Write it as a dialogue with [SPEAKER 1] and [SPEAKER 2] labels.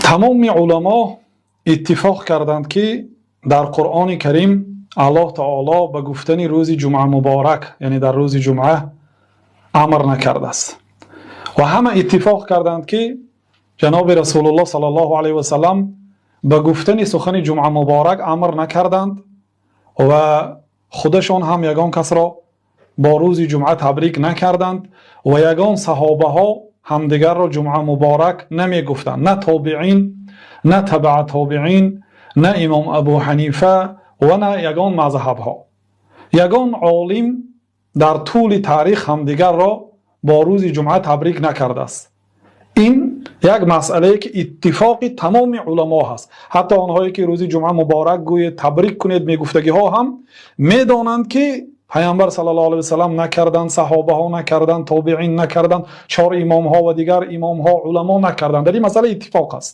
[SPEAKER 1] تمام علما اتفاق کردند که در قرآن کریم الله تعالی به گفتن روز جمعه مبارک، یعنی در روز جمعه، امر نکرده است و همه اتفاق کردند که جناب رسول الله صلی الله علیه و سلم به گفتن سخن جمعه مبارک امر نکردند و خودشان هم یگان کس را با روز جمعه تبریک نکردند و یگان صحابه ها همدیگر را جمعه مبارک نمی گفتند، نه تابعین، نه تبع تابعین، نه امام ابو حنیفه و نه یگان مذهب ها. یگان عالم در طول تاریخ همدیگر را با روز جمعه تبریک نکرده است. این یک مسئله که اتفاق تمام علما هست. حتی آنهایی که روز جمعه مبارک گوید تبریک کنید میگفتگی ها هم میدانند که پیامبر صلی الله علیه و سلم نکردند، صحابه ها نکردند، تابعین نکردند، 4 امام ها و دیگر امام ها علما نکردند. در این مسئله اتفاق است.